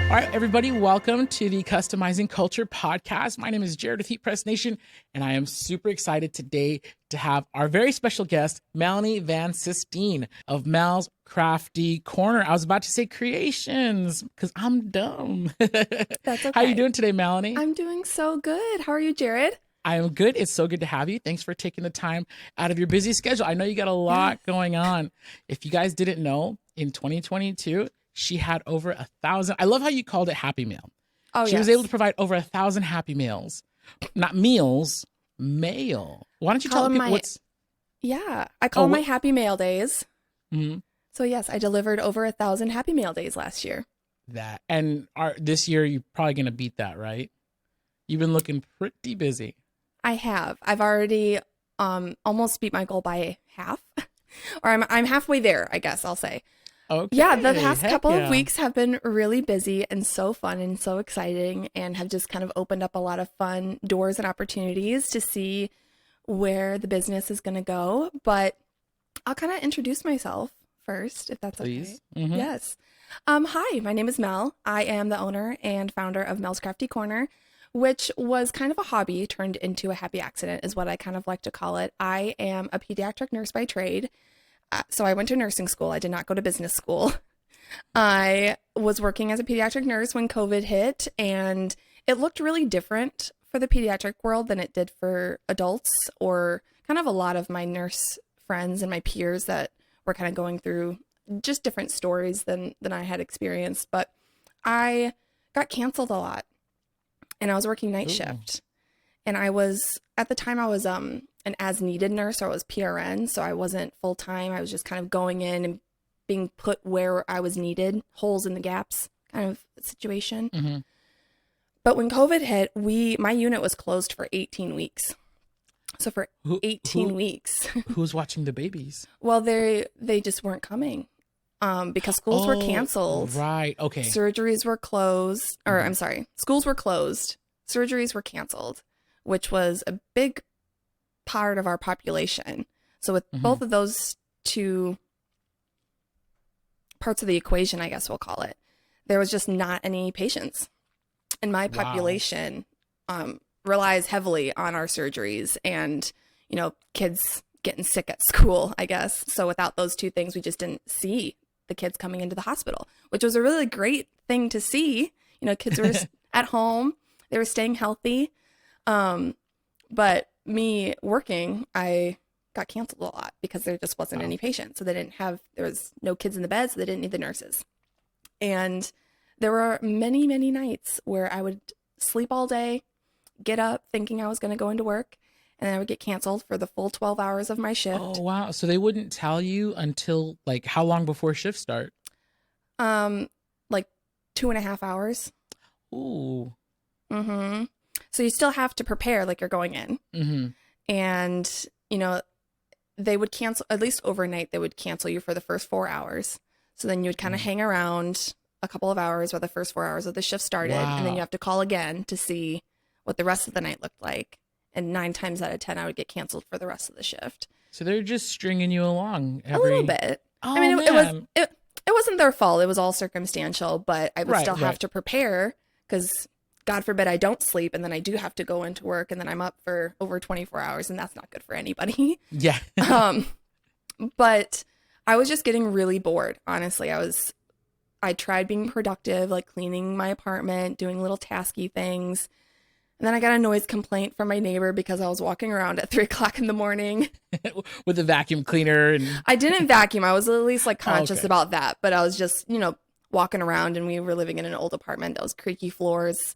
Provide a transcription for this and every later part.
All right, everybody, welcome to the Customizing Culture podcast. My name is Jared with Heat Press Nation, and I am super excited today to have our very special guest, Melanie Van Sistine of Mel's Crafty Corner. I was about to say creations because I'm dumb. That's okay. How you doing today, Melanie? I'm doing so good. How are you, Jared? I am good. It's so good to have you. Thanks for taking the time out of your busy schedule. I know you got a lot going on. If you guys didn't know, in 2022, she had over 1,000. I love how you called it Happy Meal. Oh, She was able to provide over 1,000 Happy Meals. Not meals, mail. Why don't you tell people what's... Yeah, I call my Happy Mail days. Mhm. So yes, I delivered over 1,000 Happy Mail days last year. That. And this year, you're probably going to beat that, right? You've been looking pretty busy. I have. I've already almost beat my goal by half. Or I'm halfway there, I guess I'll say. Okay. Yeah, the past couple of weeks have been really busy and so fun and so exciting, and have just kind of opened up a lot of fun doors and opportunities to see where the business is going to go. But I'll kind of introduce myself first, if that's Please. okay. Mhm. Yes. Hi, my name is Mel. I am the owner and founder of Mel's Crafty Corner, which was kind of a hobby turned into a happy accident, is what I kind of like to call it. I am a pediatric nurse by trade. So I went to nursing school. I did not go to business school. I was working as a pediatric nurse when COVID hit, and it looked really different for the pediatric world than it did for adults, or kind of a lot of my nurse friends and my peers that were kind of going through just different stories than I had experienced. But I got canceled a lot, and I was working night shift. And I was, at the time, I was an as-needed nurse, or I was PRN, so I wasn't full-time. I was just kind of going in and being put where I was needed, holes in the gaps kind of situation. Mm-hmm. But when COVID hit, my unit was closed for 18 weeks. So for 18 weeks. Who's watching the babies? Well, they just weren't coming because schools were canceled. Right, okay. Surgeries were closed, or I'm sorry, schools were closed. Surgeries were canceled, which was a big part of our population. So with both of those two parts of the equation, I guess we'll call it, there was just not any patients. And my population relies heavily on our surgeries and, kids getting sick at school, I guess. So without those two things, we just didn't see the kids coming into the hospital, which was a really great thing to see. Kids were at home, they were staying healthy. But me working, I got canceled a lot because there just wasn't any patients. So there was no kids in the bed, so they didn't need the nurses. And there were many, many nights where I would sleep all day, get up thinking I was going to go into work, and then I would get canceled for the full 12 hours of my shift. Oh, wow. So they wouldn't tell you until, how long before shift start? Like 2.5 hours. Ooh. Mm-hmm. So you still have to prepare like you're going in. Mm-hmm. And, they would cancel, at least overnight, they would cancel you for the first 4 hours. So then you would kind of hang around a couple of hours while the first 4 hours of the shift started. Wow. And then you have to call again to see what the rest of the night looked like. And 9 times out of 10, I would get canceled for the rest of the shift. So they're just stringing you along a little bit. Oh, I mean, man. it wasn't their fault. It was all circumstantial, but I would still have to prepare because God forbid I don't sleep, and then I do have to go into work, and then I'm up for over 24 hours, and that's not good for anybody. Yeah. But I was just getting really bored, honestly. I tried being productive, like cleaning my apartment, doing little tasky things. And then I got a noise complaint from my neighbor because I was walking around at 3 o'clock in the morning. With a vacuum cleaner. And I didn't vacuum. I was at least conscious about that, but I was just, walking around, and we were living in an old apartment that was creaky floors.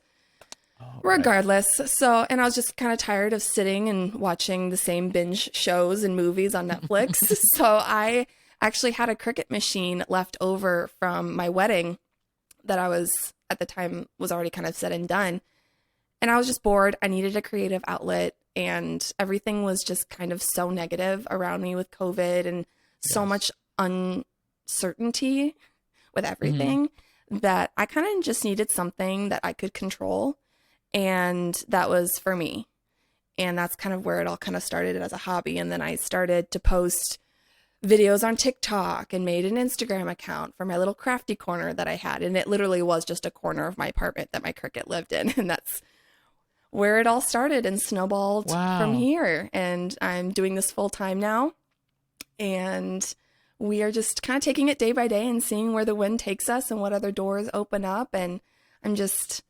Regardless. So, and I was just kind of tired of sitting and watching the same binge shows and movies on Netflix. So I actually had a Cricut machine left over from my wedding that I was, at the time, was already kind of said and done. And I was just bored. I needed a creative outlet, and everything was just kind of so negative around me with COVID and so much uncertainty with everything that I kind of just needed something that I could control. And that was for me. And that's kind of where it all kind of started as a hobby. And then I started to post videos on TikTok and made an Instagram account for my little crafty corner that I had. And it literally was just a corner of my apartment that my Cricut lived in. And that's where it all started and snowballed from here. And I'm doing this full time now. And we are just kind of taking it day by day and seeing where the wind takes us and what other doors open up. And I'm just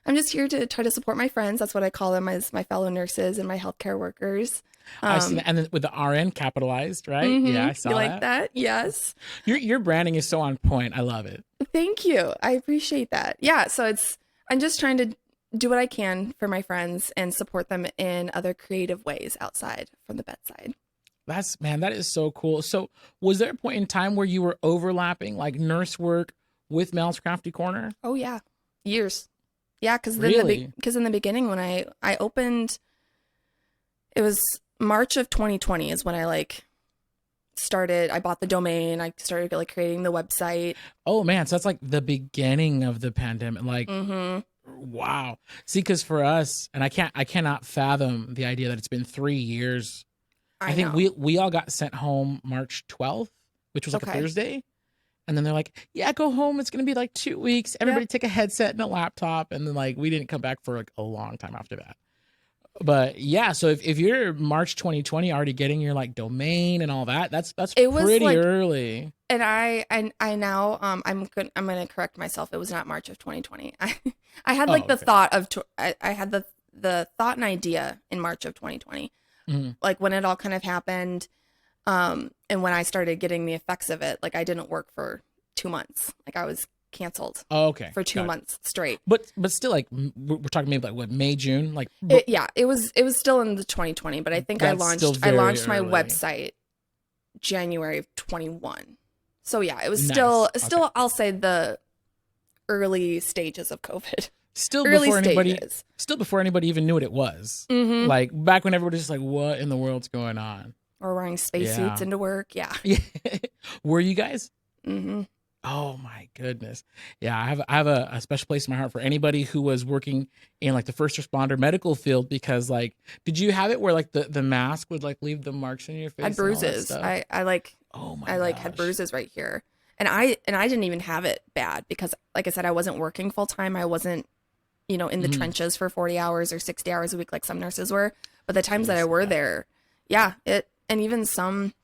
here to try to support my friends. That's what I call them, as my fellow nurses and my healthcare workers. I see that. And then with the RN capitalized, right? Mm-hmm. Yeah, I saw you like that. Yes. Your branding is so on point. I love it. Thank you. I appreciate that. Yeah. So I'm just trying to do what I can for my friends and support them in other creative ways outside from the bedside. That is so cool. So was there a point in time where you were overlapping like nurse work with Mel's Crafty Corner? Oh yeah. Years. Yeah. Cause Really? in the beginning when I opened, it was March of 2020 is when I I bought the domain. I started creating the website. Oh man. So that's like the beginning of the pandemic. Like, wow. See, cause for us, and I cannot fathom the idea that it's been 3 years. I think we all got sent home March 12th, which was like a Thursday. And then they're like, yeah, go home. It's going to be like 2 weeks. Everybody take a headset and a laptop. And then we didn't come back for like a long time after that. But yeah, so if you're March 2020 already getting your domain and all that, that's pretty early. And I now I'm going to correct myself. It was not March of 2020. I had the thought of I had the thought and idea in March of 2020. Like when it all kind of happened, and when I started getting the effects of it, I didn't work for 2 months. I was canceled. Oh, okay. For 2 months straight. But still, we're talking maybe what, May, June, it was still in the 2020, but I think I launched my website January of 21. So yeah, it was still I'll say the early stages of COVID. Still before anybody even knew what it was. Mm-hmm. Back when everybody was just what in the world's going on? Or wearing spacesuits into work. Yeah. Were you guys? Mm-hmm. Oh my goodness. Yeah. I have a special place in my heart for anybody who was working in the first responder medical field, because did you have it where the mask would leave the marks in your face? I had bruises. I had bruises right here. And I didn't even have it bad because like I said, I wasn't working full time. I wasn't in the trenches for 40 hours or 60 hours a week like some nurses were. But the times that I were there, and even some,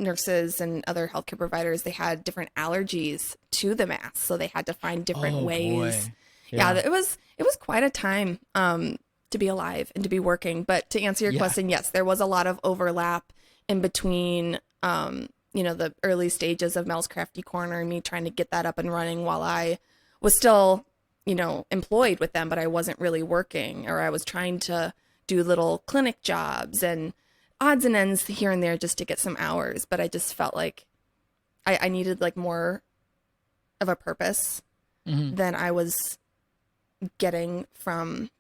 nurses and other healthcare providers, they had different allergies to the mask. So they had to find different ways. Yeah, it was quite a time to be alive and to be working. But to answer your question, yes, there was a lot of overlap in between, the early stages of Mel's Crafty Corner and me trying to get that up and running while I was still, employed with them, but I wasn't really working, or I was trying to do little clinic jobs and odds and ends here and there just to get some hours. But I just felt like I needed more of a purpose than I was getting from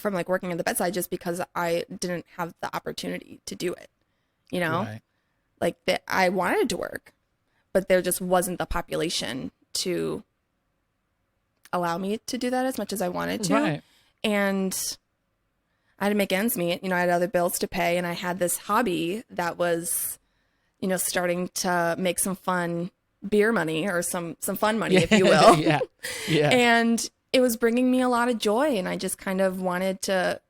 working at the bedside, just because I didn't have the opportunity to do it, Right. I wanted to work, but there just wasn't the population to allow me to do that as much as I wanted to. Right. And I had to make ends meet. I had other bills to pay, and I had this hobby that was, starting to make some fun beer money, or some fun money, if you will. Yeah. And it was bringing me a lot of joy, and I just kind of wanted to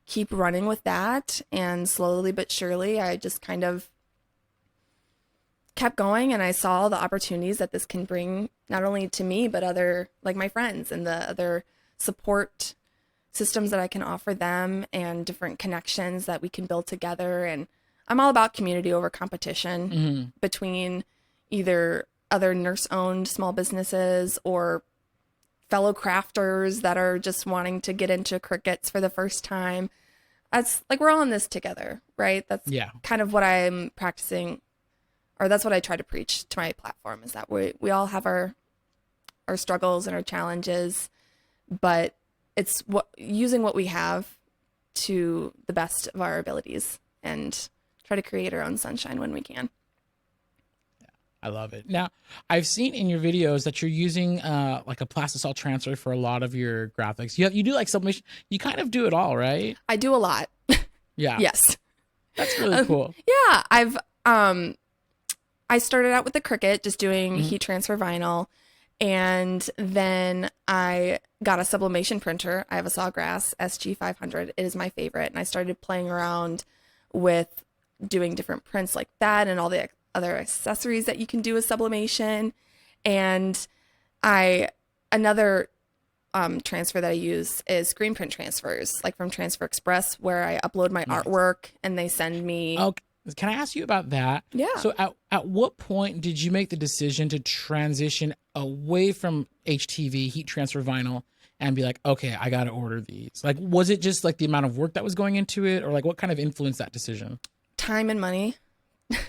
keep running with that. And slowly but surely, I just kind of kept going, and I saw the opportunities that this can bring, not only to me, but other, my friends, and the other support systems that I can offer them, and different connections that we can build together. And I'm all about community over competition between either other nurse-owned small businesses or fellow crafters that are just wanting to get into Cricuts for the first time. That's we're all in this together, right? That's kind of what I'm practicing, or that's what I try to preach to my platform, is that we all have our struggles and our challenges, but it's using what we have to the best of our abilities and try to create our own sunshine when we can. Yeah, I love it. Now, I've seen in your videos that you're using a plastisol transfer for a lot of your graphics. You do sublimation. You kind of do it all, right? I do a lot. Yeah. Yes. That's really cool. Yeah, I started out with the Cricut, just doing heat transfer vinyl, and then I got a sublimation printer. I have a Sawgrass SG500. It is my favorite, and I started playing around with doing different prints like that and all the other accessories that you can do with sublimation. And another transfer that I use is screen print transfers, like from Transfer Express, where I upload my artwork and they send me. Okay. Can I ask you about that? Yeah. So at what point did you make the decision to transition away from HTV, heat transfer vinyl, and be like, okay, I got to order these? Like, was it just like the amount of work that was going into it, or like what kind of influenced that decision? Time and money.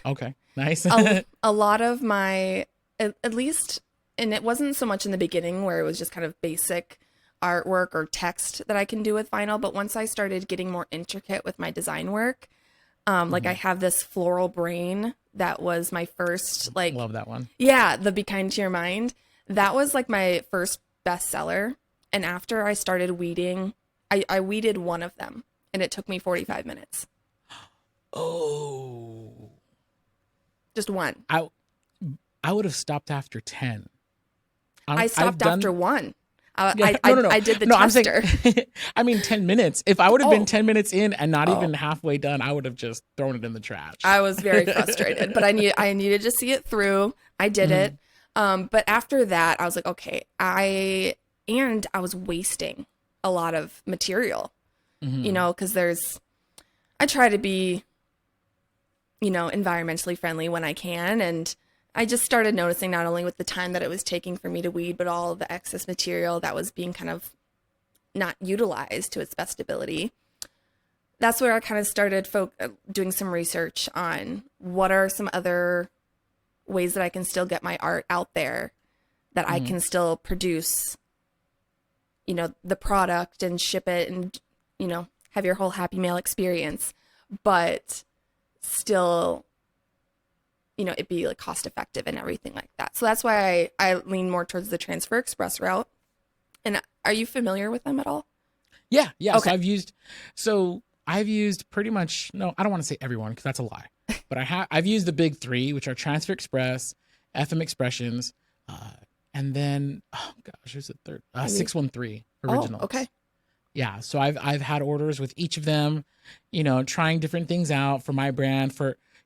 Okay, nice. a lot of my, at least, and it wasn't so much in the beginning where it was just kind of basic artwork or text that I can do with vinyl. But once I started getting more intricate with my design work, like I have this floral brain that was my first, like, love that one. Yeah, the Be Kind to Your Mind. That was like my first bestseller. And after I started weeding, I weeded one of them, and it took me 45 minutes. Oh, just one. I would have stopped after 10. I stopped after one. No. I did the tester. I'm saying, I mean, 10 minutes. If I would have been 10 minutes in and not even halfway done, I would have just thrown it in the trash. I was very frustrated, but I needed to see it through. I did it. But after that, I was like, okay, I was wasting a lot of material, because I try to be, environmentally friendly when I can. And I just started noticing, not only with the time that it was taking for me to weed, but all of the excess material that was being kind of not utilized to its best ability. That's where I kind of started doing some research on what are some other ways that I can still get my art out there, that I can still produce, the product and ship it and, have your whole Happy Mail experience, but still, it be like cost effective and everything like that. So that's why I lean more towards the Transfer Express route. And are you familiar with them at all? Yeah. Okay. So I've used pretty much, no, I don't want to say everyone because that's a lie, but I've used the big three, which are Transfer Express, FM Expressions, and then, oh gosh, who's the third? 613 Originals. Oh, okay. Yeah. So I've had orders with each of them, trying different things out for my brand,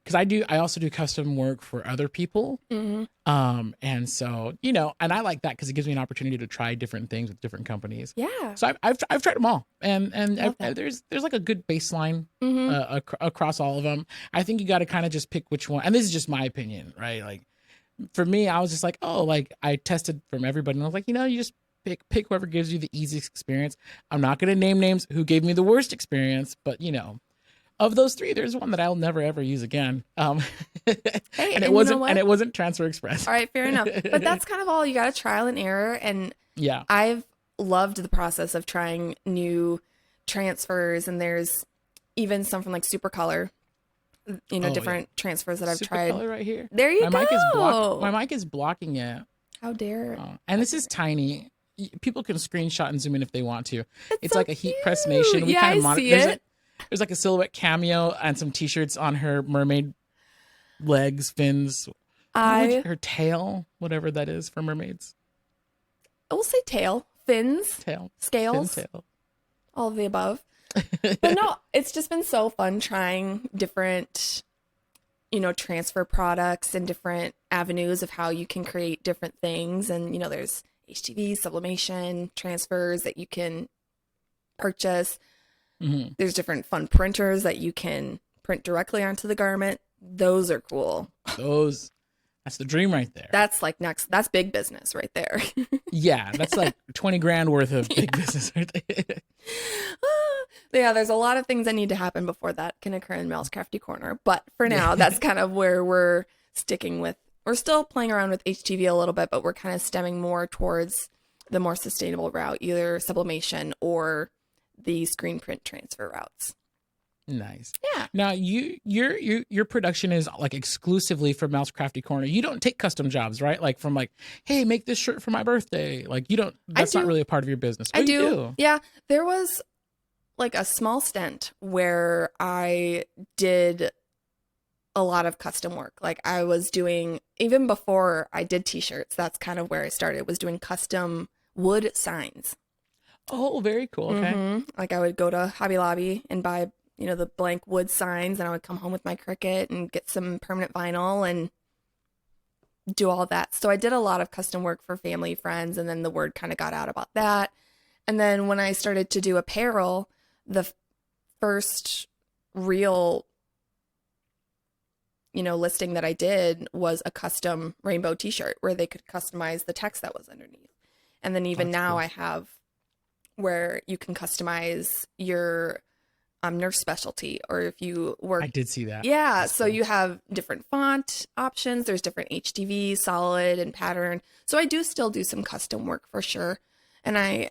because I also do custom work for other people. And so, and I like that because it gives me an opportunity to try different things with different companies. Yeah. So I've tried them all, and there's like a good baseline across all of them. I think you got to kind of just pick which one, and this is just my opinion, right? Like for me, I was just like, oh, like I tested from everybody, and I was like, you just pick whoever gives you the easiest experience. I'm not going to name names who gave me the worst experience, but of those three, there's one that I'll never ever use again. Hey, and it wasn't Transfer Express. All right, fair enough. But that's kind of all. You got to trial and error. And yeah, I've loved the process of trying new transfers. And there's even some from like Supercolor, different transfers that I've tried. Supercolor right here. There you go. My mic is blocking it. How dare. And this is tiny. People can screenshot and zoom in if they want to. It's so like a Heat Press Nation. We kind of see it. There's like a silhouette cameo and some t-shirts on her mermaid legs, fins, her tail, whatever that is for mermaids. I will say tail, fins, scales, fin tail. All of the above. But no, it's just been so fun trying different, transfer products and different avenues of how you can create different things. And, there's HTV, sublimation, transfers that you can purchase. There's different fun printers that you can print directly onto the garment. Those are cool. That's the dream right there. That's that's big business right there. Yeah, that's like 20 grand worth of big business right there. Yeah, there's a lot of things that need to happen before that can occur in Mel's Crafty Corner. But for now, that's kind of where we're sticking with. We're still playing around with HTV a little bit, but we're kind of stemming more towards the more sustainable route, either sublimation or the screen print transfer routes. Nice. Yeah. Now your production is like exclusively for Mel's Crafty Corner. You don't take custom jobs, right? Like from hey, make this shirt for my birthday. Like you don't. That's not really a part of your business. I do. Yeah. There was like a small stint where I did a lot of custom work. Like I was doing, even before I did t-shirts, that's kind of where I started, was doing custom wood signs. Oh, very cool. Okay. Like I would go to Hobby Lobby and buy, the blank wood signs, and I would come home with my Cricut and get some permanent vinyl and do all that. So I did a lot of custom work for family, friends, and then the word kind of got out about that. And then when I started to do apparel, the first real, listing that I did was a custom rainbow t-shirt where they could customize the text that was underneath. And then even now I have where you can customize your nurse specialty, or if you work. I did see that. Yeah. So you have different font options. There's different HTV, solid, and pattern. So I do still do some custom work for sure. And I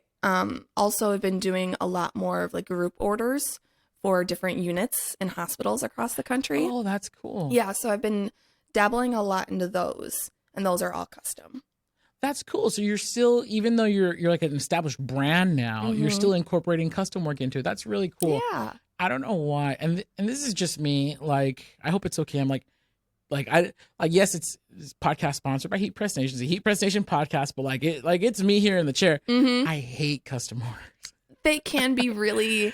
also have been doing a lot more of like group orders for different units in hospitals across the country. Oh, that's cool. Yeah. So I've been dabbling a lot into those, and those are all custom. That's cool. So you're still, even though you're like an established brand now, you're still incorporating custom work into it. That's really cool. Yeah. I don't know why. And this is just me. Like, I hope it's okay. I'm like yes, it's podcast sponsored by Heat Press Nation. It's a Heat Press Nation podcast, but it's me here in the chair. I hate custom orders. They can be really,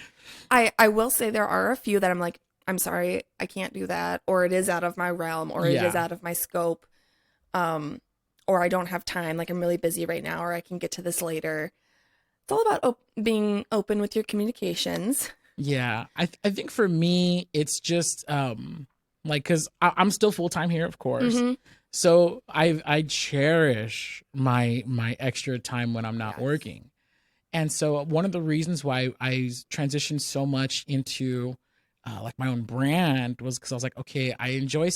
I will say there are a few that I'm like, I'm sorry, I can't do that. Or it is out of my realm, or it is out of my scope. Or I don't have time, like I'm really busy right now, or I can get to this later. It's all about being open with your communications. Yeah, I think for me, it's just because I'm still full-time here, of course. So I cherish my extra time when I'm not working. And so one of the reasons why I transitioned so much into like my own brand was because I was like, okay, I enjoy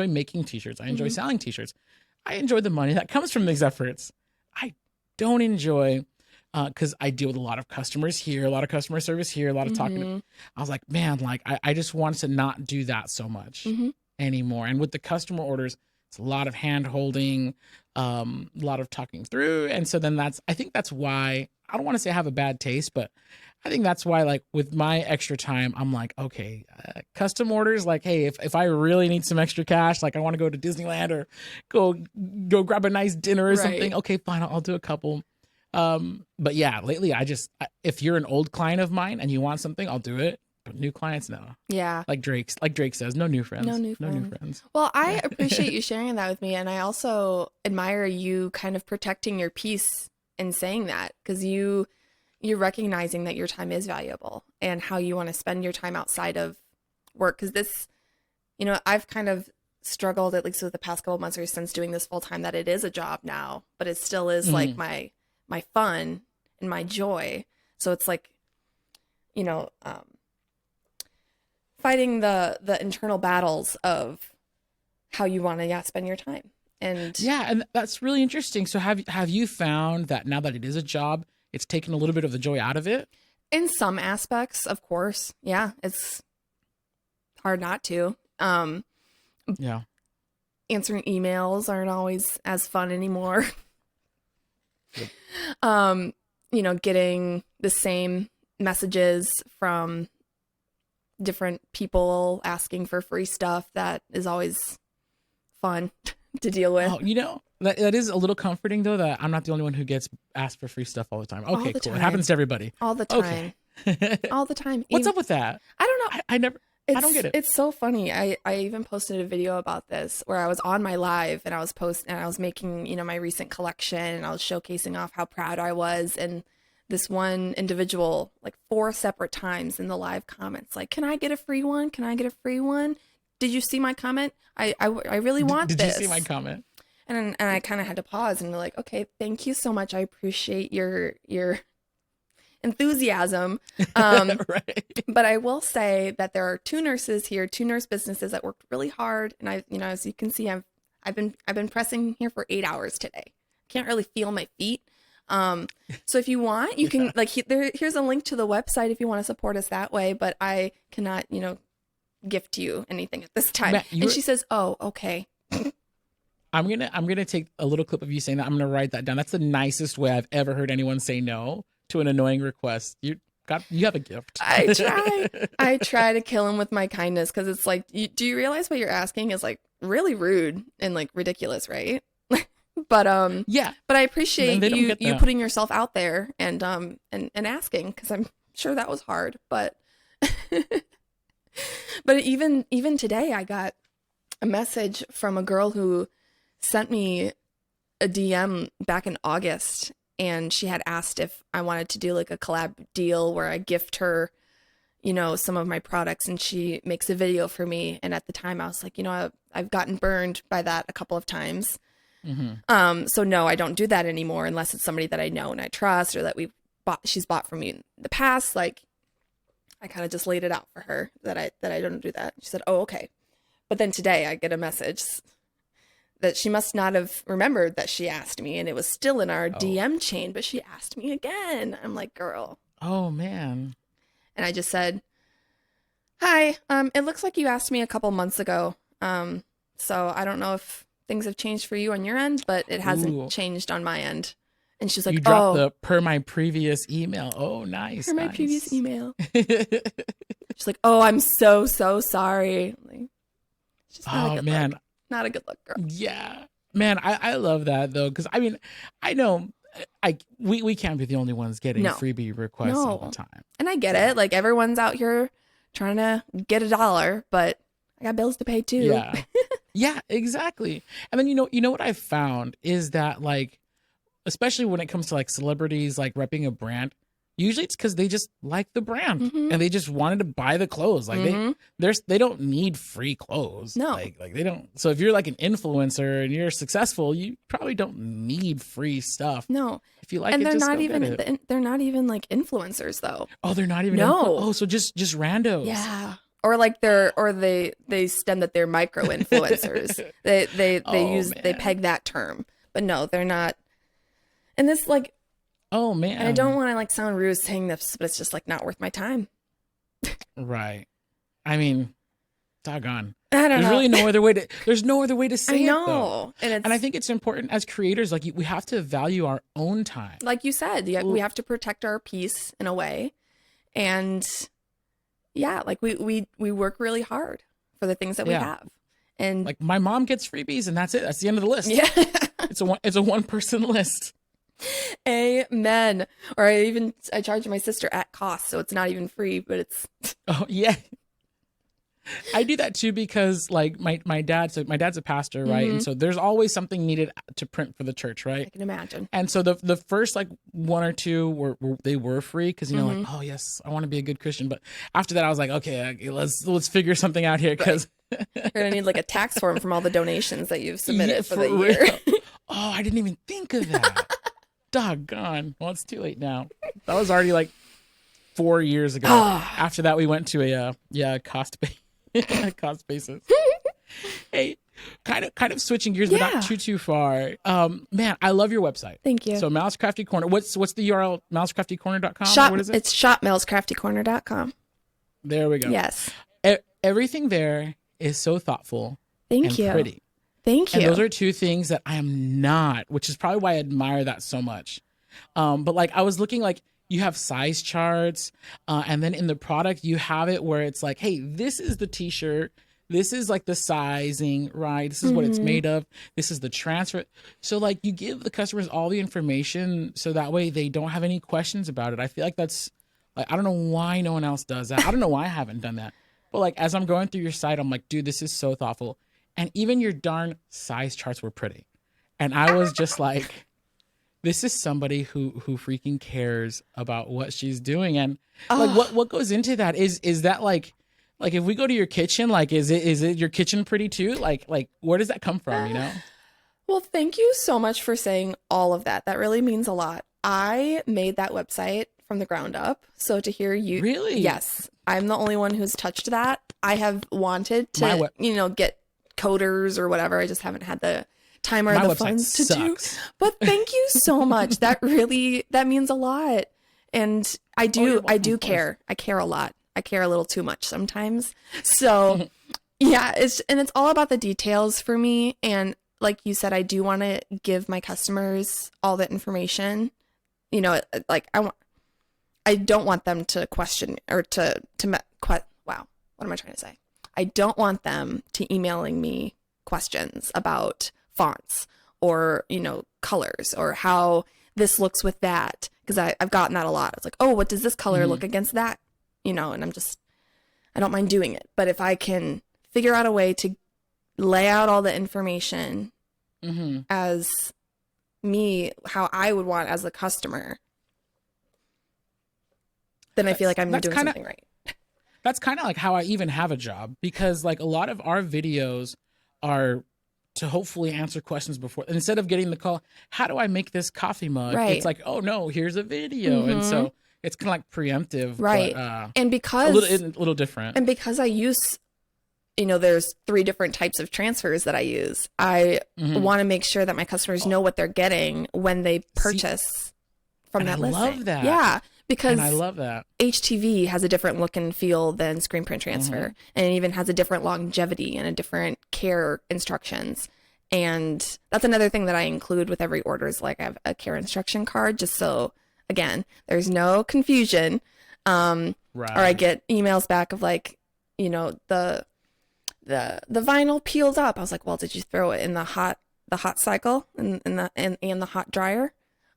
making t-shirts. I enjoy selling t-shirts. I enjoy the money that comes from these efforts. I don't enjoy, because I deal with a lot of customers here, a lot of customer service here, a lot of talking. I was like, man, like I just wanted to not do that so much anymore. And with the customer orders, it's a lot of hand holding, a lot of talking through. And so then I think that's why, I don't want to say I have a bad taste, but I think that's why, like, with my extra time, I'm like, okay, custom orders, like, hey, if I really need some extra cash, like I want to go to Disneyland or go grab a nice dinner or something, okay, fine, I'll do a couple. But yeah, lately if you're an old client of mine and you want something, I'll do it. But new clients, no. Yeah. Like Drake says, no new friends. No new friends. Well, I appreciate you sharing that with me, and I also admire you kind of protecting your peace in saying that, because you're recognizing that your time is valuable and how you want to spend your time outside of work. Because this, I've kind of struggled, at least with the past couple of months or since doing this full time, that it is a job now, but it still is like my fun and my joy. So it's like, fighting the internal battles of how you want to spend your time. And that's really interesting. So have you found that now that it is a job, it's taken a little bit of the joy out of it? In some aspects, of course. Yeah, it's hard not to. Yeah. Answering emails aren't always as fun anymore. Yep. Getting the same messages from different people asking for free stuff, that is always fun to deal with. Oh, that is a little comforting, though, that I'm not the only one who gets asked for free stuff all the time. Okay, cool. Time. It happens to everybody. All the time. Okay. All the time. What's up with that? I don't know. I don't get it. It's so funny. I even posted a video about this where I was on my live and I was making, my recent collection, and I was showcasing off how proud I was. And this one individual, like 4 separate times in the live comments, like, can I get a free one? Can I get a free one? Did you see my comment? I really want this. Did you see my comment? And I kind of had to pause and be like, okay, thank you so much. I appreciate your enthusiasm. Right. But I will say that there are 2 nurses here, 2 nurse businesses that worked really hard. And I, as you can see, I've been pressing here for 8 hours today. Can't really feel my feet. So if you want, you can here's a link to the website if you want to support us that way. But I cannot, gift you anything at this time. Matt, and she says, oh, okay. I'm gonna take a little clip of you saying that. I'm gonna write that down. That's the nicest way I've ever heard anyone say no to an annoying request. God, you have a gift. I try to kill him with my kindness, because it's like, do you realize what you're asking is like really rude and like ridiculous, right? But Yeah. but I appreciate you that. putting yourself out there and asking, because I'm sure that was hard. But but even today, I got a message from a girl who sent me a DM back in August, and she had asked if I wanted to do like a collab deal where I gift her, you know, some of my products, and she makes a video for me. And at the time I was like, you know, I've gotten burned by that a couple of times. So no, I don't do that anymore unless it's somebody that I know and I trust, or that she's bought from me in the past. Like, I kind of just laid it out for her that I don't do that. She said, oh, okay. But then today I get a message that she must not have remembered that she asked me, and it was still in our DM chain, but she asked me again. I'm like, girl. Oh man. And I just said, hi, it looks like you asked me a couple months ago. So I don't know if things have changed for you on your end, but it hasn't changed on my end. And she's like, you dropped the per my previous email. Oh, nice. Per my previous email. She's like, oh, I'm so sorry. Like, it's just not a good look. Not a good look, girl. Yeah. Man, I love that though. Cause I mean, I know we can't be the only ones getting freebie requests all the time. And I get it. Like, everyone's out here trying to get $1, but I got bills to pay too. Yeah. Yeah, exactly. And then, you know what I've found is that, like, especially when it comes to like celebrities, like repping a brand, usually it's because they just like the brand and they just wanted to buy the clothes. Like they don't need free clothes. No, like they don't. So if you're like an influencer and you're successful, you probably don't need free stuff. No, if you like, and it, they're just not go even get it. they're not even like influencers though. Oh, they're not even. No. So just randos. Yeah. Or like they stem that they're micro influencers. they peg that term, but no, they're not. And this, like, oh man, and I don't want to like sound rude saying this, but it's just like not worth my time. Right. I mean, doggone. I don't know. There's no other way to say I know. it though. And I think it's important as creators, like we have to value our own time. Like you said, we have to protect our peace in a way, and yeah, like we work really hard for the things that we have. And like my mom gets freebies and that's it. That's the end of the list. Yeah. It's a one person list. Amen. Or I charge my sister at cost, so it's not even free, but it's oh yeah. I do that too because like my dad's a pastor, right? And so there's always something needed to print for the church, right? I can imagine. And so the first like one or two were free because like, oh yes, I want to be a good Christian. But after that, I was like, okay, let's figure something out here because you're gonna need like a tax form from all the donations that you've submitted for the year. Oh, I didn't even think of that. Doggone. Well, it's too late now. That was already like 4 years ago. After that, we went to a cost basis. Hey, kind of switching gears, but not too far. Man, I love your website. Thank you. So Mal's Crafty Corner. What's the URL? MalsCraftyCorner.com. What is it? It's shopmalscraftycorner.com. There we go. Yes. Everything there is so thoughtful. Thank you. Pretty. Thank you. And those are two things that I am not, which is probably why I admire that so much. But like I was looking, like you have size charts, and then in the product you have it where it's like, hey, this is the t-shirt, this is like the sizing, right? This is what it's made of. This is the transfer. So like you give the customers all the information so that way they don't have any questions about it. I feel like that's like, I don't know why no one else does that. I don't know why I haven't done that. But like as I'm going through your site, I'm like, dude, this is so thoughtful. And even your darn size charts were pretty. And I was just like, this is somebody who freaking cares about what she's doing. And like what goes into that is that like if we go to your kitchen, like is it your kitchen pretty too? Like where does that come from, you know? Well, thank you so much for saying all of that. That really means a lot. I made that website from the ground up. So to hear you Really? Yes. I'm the only one who's touched that. I have wanted to get coders or whatever. I just haven't had the time or the funds to do. But thank you so much. That means a lot. And I do care. I care a lot. I care a little too much sometimes. So yeah, it's all about the details for me. And like you said, I do want to give my customers all the information. You know, like I I don't want them to question or wow, what am I trying to say? I don't want them to emailing me questions about fonts or, colors or how this looks with that. Because I've gotten that a lot. It's like, oh, what does this color look against that? And I don't mind doing it. But if I can figure out a way to lay out all the information as me, how I would want as a customer, then I feel like I'm doing something right. That's kind of like how I even have a job, because like a lot of our videos are to hopefully answer questions before, instead of getting the call, how do I make this coffee mug? Right. It's like, oh no, here's a video. And so it's kind of like preemptive, right? But, and because a little different. And because I use, there's 3 different types of transfers that I use. I want to make sure that my customers know what they're getting when they purchase from that listing. I love that. Yeah. Because I love that. HTV has a different look and feel than screen print transfer, and it even has a different longevity and a different care instructions. And that's another thing that I include with every order is like I have a care instruction card, just so, again, there's no confusion. Right. Or I get emails back of like, the vinyl peeled up. I was like, well, did you throw it in the hot cycle and the hot dryer?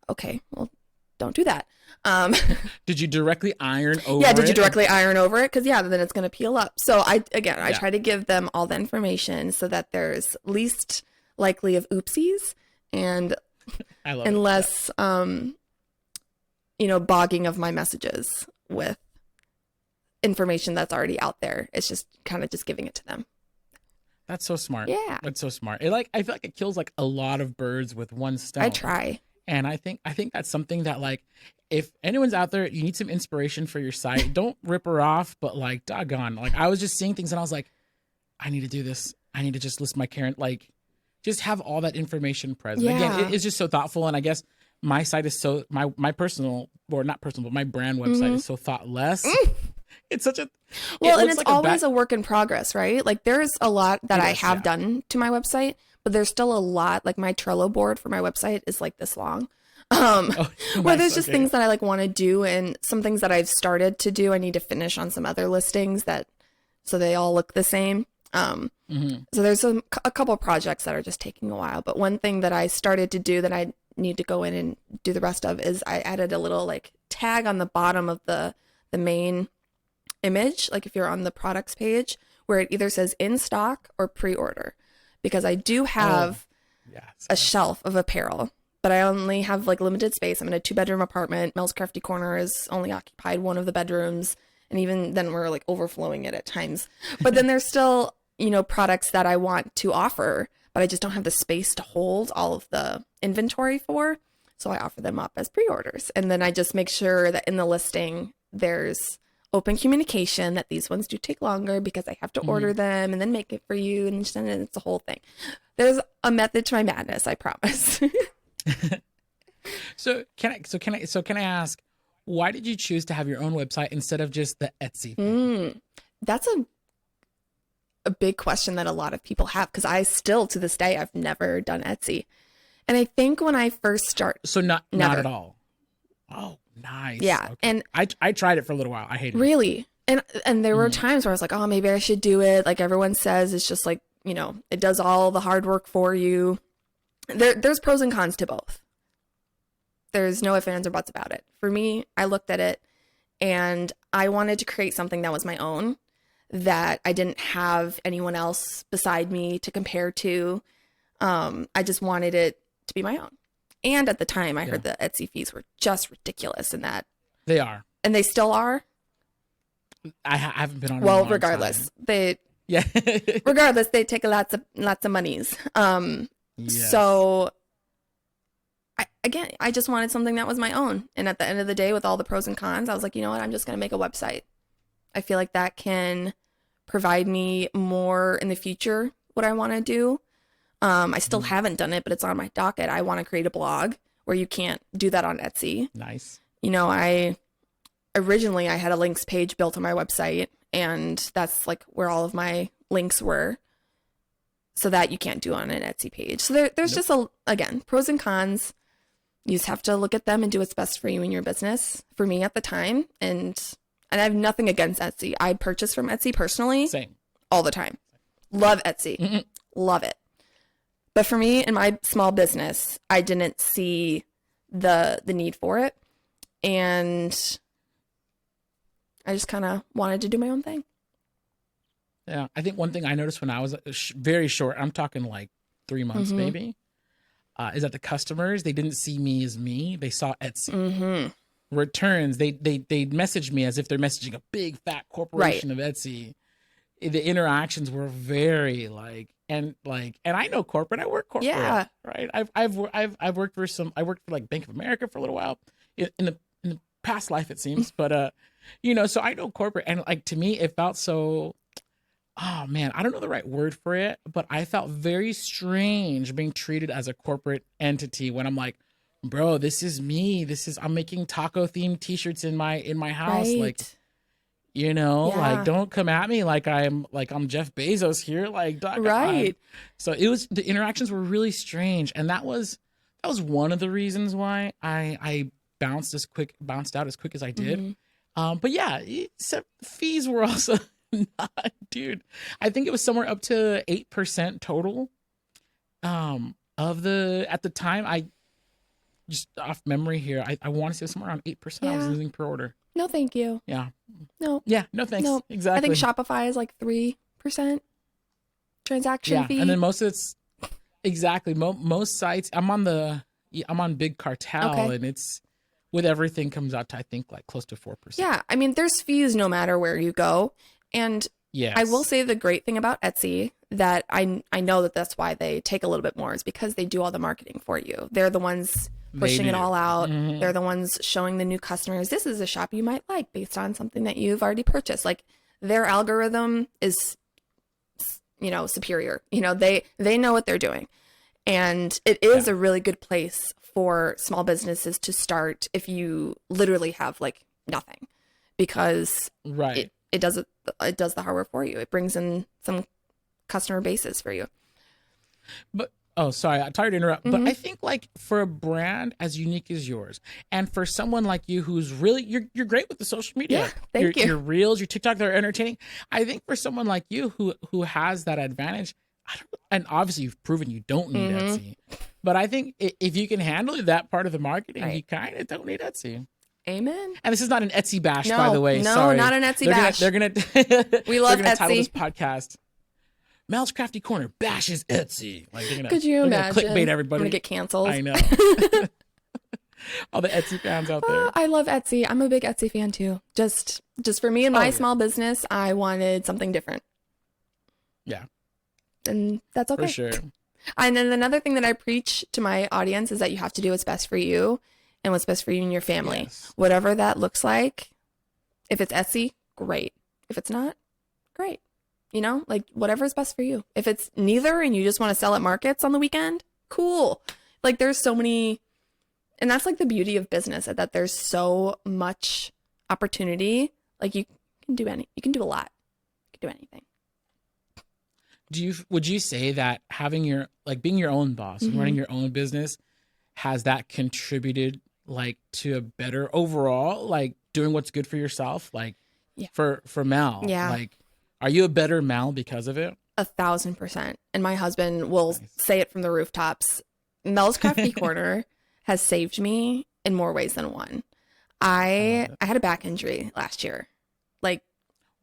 Okay, well, don't do that. Did you directly iron over it? Yeah, did you directly iron over it? Because then it's going to peel up. So I try to give them all the information so that there's least likely of oopsies and less, bogging of my messages with information that's already out there. It's just kind of just giving it to them. That's so smart. Yeah. That's so smart. I feel like it kills like a lot of birds with one stone. I try. And I think that's something that, like, if anyone's out there, you need some inspiration for your site, don't rip her off, but like, doggone, like I was just seeing things and I was like, I need to do this. I need to just list my Karen, like just have all that information present. Yeah. Again, it's just so thoughtful. And I guess my site is so, my personal, or not personal, but my brand website is so thoughtless. It's such a, well, and it's like always a work in progress, right? Like there's a lot that I have done to my website, but there's still a lot, like my Trello board for my website is like this long. Where there's just things that I like want to do, and some things that I've started to do, I need to finish on some other listings so they all look the same. So there's a couple projects that are just taking a while, but one thing that I started to do that I need to go in and do the rest of is I added a little like tag on the bottom of the main image, like if you're on the products page, where it either says in stock or pre-order, because I do have a shelf of apparel, but I only have like limited space. I'm in a 2-bedroom apartment. Mel's Crafty Corner is only occupied one of the bedrooms, and even then we're like overflowing it at times. But then there's still, products that I want to offer, but I just don't have the space to hold all of the inventory for. So I offer them up as pre-orders. And then I just make sure that in the listing, there's open communication that these ones do take longer because I have to order them and then make it for you. And then it's a whole thing. There's a method to my madness, I promise. So can I ask, why did you choose to have your own website instead of just the Etsy thing? That's a big question that a lot of people have, because I still, to this day, I've never done Etsy. And I think when I first started... So not at all? Oh, nice. Yeah. Okay. And I tried it for a little while. I hated it. Really? And there were times where I was like, oh, maybe I should do it. Like everyone says, it's just like, it does all the hard work for you. There's pros and cons to both. There's no ifs, ands, or buts about it. For me, I looked at it and I wanted to create something that was my own, that I didn't have anyone else beside me to compare to. I just wanted it to be my own. And at the time, I heard the Etsy fees were just ridiculous in that. They are. And they still are. I haven't been on it. Well, regardless, regardless, they take lots of monies. Yes. So I just wanted something that was my own. And at the end of the day, with all the pros and cons, I was like, you know what? I'm just going to make a website. I feel like that can provide me more in the future, what I want to do. I still haven't done it, but it's on my docket. I want to create a blog where you can't do that on Etsy. Nice. I originally had a links page built on my website, and that's like where all of my links were. So that you can't do on an Etsy page. So there's just again, pros and cons. You just have to look at them and do what's best for you and your business. For me at the time, and I have nothing against Etsy. I purchase from Etsy personally. Same. All the time. Love Etsy. Mm-hmm. Love it. But for me in my small business, I didn't see the need for it. And I just kind of wanted to do my own thing. Yeah. I think one thing I noticed when I was very short, I'm talking like 3 months maybe, is that the customers, they didn't see me as me. They saw Etsy. Returns, they messaged me as if they're messaging a big fat corporation of Etsy. The interactions were very and I know corporate. I work corporate. Yeah. Right. I've worked for I worked for like Bank of America for a little while in the past life, it seems. But so I know corporate, and like to me it felt so, oh man, I don't know the right word for it, but I felt very strange being treated as a corporate entity when I'm like, bro, this is me. I'm making taco themed t-shirts in my house. Right. Like, like don't come at me like I'm Jeff Bezos here. Like, right. So the interactions were really strange. And that was one of the reasons why I bounced out as quick as I did. But yeah, fees were also not, dude. I think it was somewhere up to 8% total. At the time, I just off memory here, I want to say somewhere around 8% I was losing per order. No, thank you. Yeah. No. Yeah, no thanks. No. Exactly. I think Shopify is like 3% transaction fee. And then most of it's exactly most sites. I'm on Big Cartel, and it's with everything comes out to I think like close to 4%. Yeah, I mean there's fees no matter where you go, and yes. I will say the great thing about Etsy that I know that's why they take a little bit more is because they do all the marketing for you. They're the ones pushing it all out. They're the ones showing the new customers, this is a shop you might like based on something that you've already purchased. Like their algorithm is, superior. They know what they're doing. And it is a really good place for small businesses to start if you literally have like nothing, because it does the hard work for you. It brings in some customer bases for you. But oh, sorry, I'm tired to interrupt. But I think like for a brand as unique as yours, and for someone like you who's really you're great with the social media. Yeah, thank you. Your reels, your TikTok, they're entertaining. I think for someone like you who has that advantage, and obviously you've proven you don't need Etsy, but I think if you can handle that part of the marketing, you kind of don't need Etsy. Amen. And this is not an Etsy bash, by the way. No, Sorry. not an Etsy bash. They're gonna we love Etsy. Title this Etsy. podcast Mel's Crafty Corner bashes Etsy. Like could you imagine? Clickbait everybody. I'm gonna get canceled. I know. All the Etsy fans out there. I love Etsy. I'm a big Etsy fan too. Just for me and my small business, I wanted something different. Yeah. And that's okay. For sure. And then another thing that I preach to my audience is that you have to do what's best for you and what's best for you and your family. Yes. Whatever that looks like. If it's Etsy, great. If it's not, great. Like whatever is best for you. If it's neither and you just want to sell at markets on the weekend, cool. Like there's so many, and that's like the beauty of business, that there's so much opportunity. Like you can do a lot. You can do anything. Would you say that having being your own boss and running your own business, has that contributed like to a better overall, like doing what's good for yourself? Like for Mel, like, are you a better Mel because of it? 1,000%. And my husband will say it from the rooftops. Mel's Crafty Corner has saved me in more ways than one. I had a back injury last year. Like,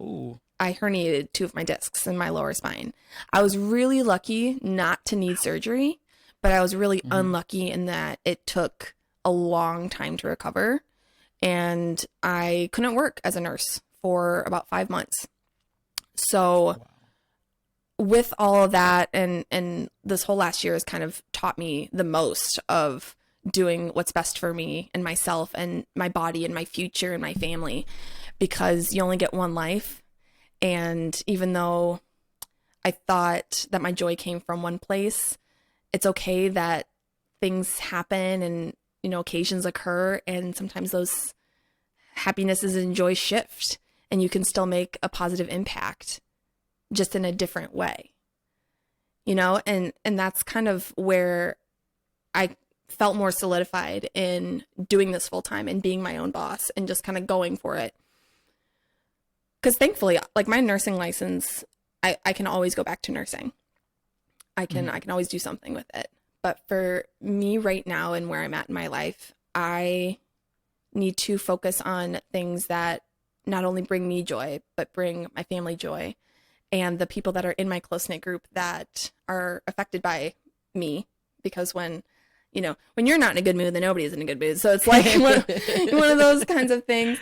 ooh. I herniated 2 of my discs in my lower spine. I was really lucky not to need surgery, but I was really unlucky in that it took a long time to recover. And I couldn't work as a nurse for about 5 months. So with all of that, and this whole last year has kind of taught me the most of doing what's best for me and myself and my body and my future and my family, because you only get one life. And even though I thought that my joy came from one place, it's okay that things happen and, occasions occur, and sometimes those happinesses and joy shift, and you can still make a positive impact just in a different way, and that's kind of where I felt more solidified in doing this full time and being my own boss and just kind of going for it. Because thankfully, like my nursing license, I can always go back to nursing. I can always do something with it. But for me right now and where I'm at in my life, I need to focus on things that not only bring me joy, but bring my family joy and the people that are in my close-knit group that are affected by me. Because when you're not in a good mood, then nobody's in a good mood. So it's like one of those kinds of things.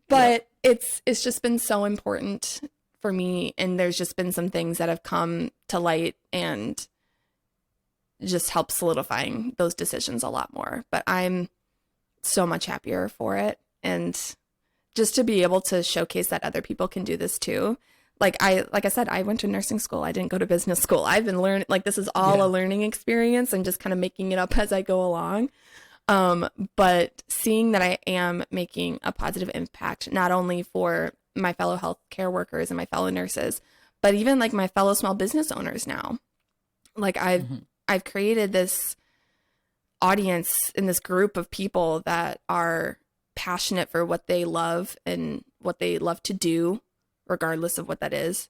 But it's just been so important for me. And there's just been some things that have come to light and just help solidifying those decisions a lot more. But I'm so much happier for it. And just to be able to showcase that other people can do this too. Like I said, I went to nursing school. I didn't go to business school. I've been learning, like this is all a learning experience and just kind of making it up as I go along. But seeing that I am making a positive impact, not only for my fellow healthcare workers and my fellow nurses, but even like my fellow small business owners now. Like I've created this audience in this group of people that are passionate for what they love and what they love to do, regardless of what that is.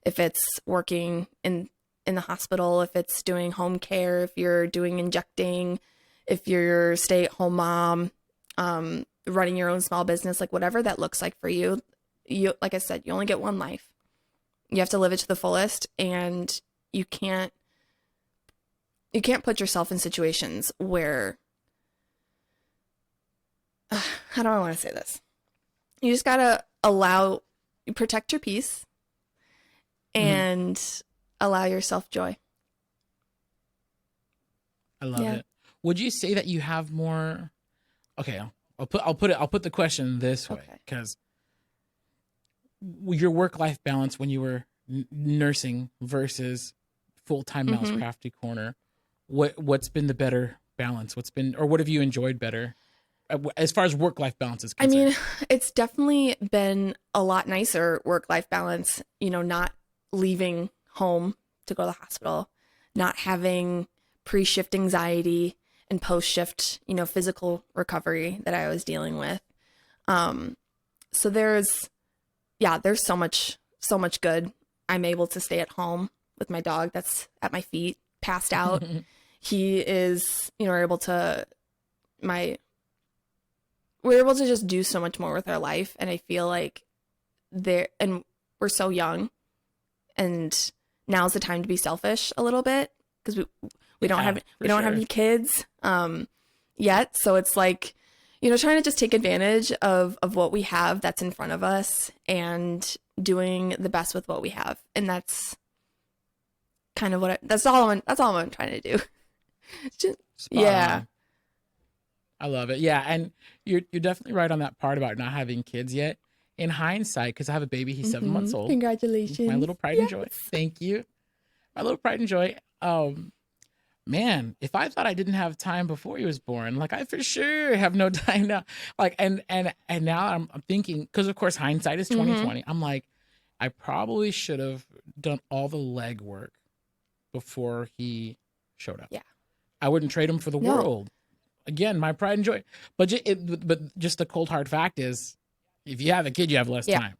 If it's working in the hospital, if it's doing home care, if you're doing injecting, if you're a stay-at-home mom, running your own small business, like whatever that looks like for you, like I said, you only get one life. You have to live it to the fullest, and you can't put yourself in situations where, how do I want to say this? You just gotta protect your peace and allow yourself joy. I love it. Would you say that you have more? Okay, I'll put the question this way, because your work-life balance when you were nursing versus full-time Mel's Crafty Corner, what's been the better balance? What have you enjoyed better as far as work-life balance is concerned? I mean, it's definitely been a lot nicer work-life balance, not leaving home to go to the hospital, not having pre-shift anxiety and post-shift, physical recovery that I was dealing with. So there's so much good. I'm able to stay at home with my dog that's at my feet, passed out. He is, we're able to just do so much more with our life. And I feel like and we're so young, and now's the time to be selfish a little bit, because we don't have any kids yet. So it's like, trying to just take advantage of what we have that's in front of us and doing the best with what we have. And that's kind of that's all I'm trying to do. On. I love it. Yeah. And you're definitely right on that part about not having kids yet. In hindsight, because I have a baby, he's 7 months old. Congratulations. My little pride and joy. Thank you. My little pride and joy. Man, if I thought I didn't have time before he was born, like I for sure have no time now. Like, and now I'm thinking, because of course hindsight is 2020. I'm like, I probably should have done all the legwork before he showed up. Yeah. I wouldn't trade him for the world. Again, my pride and joy. But just the cold hard fact is, if you have a kid, you have less time.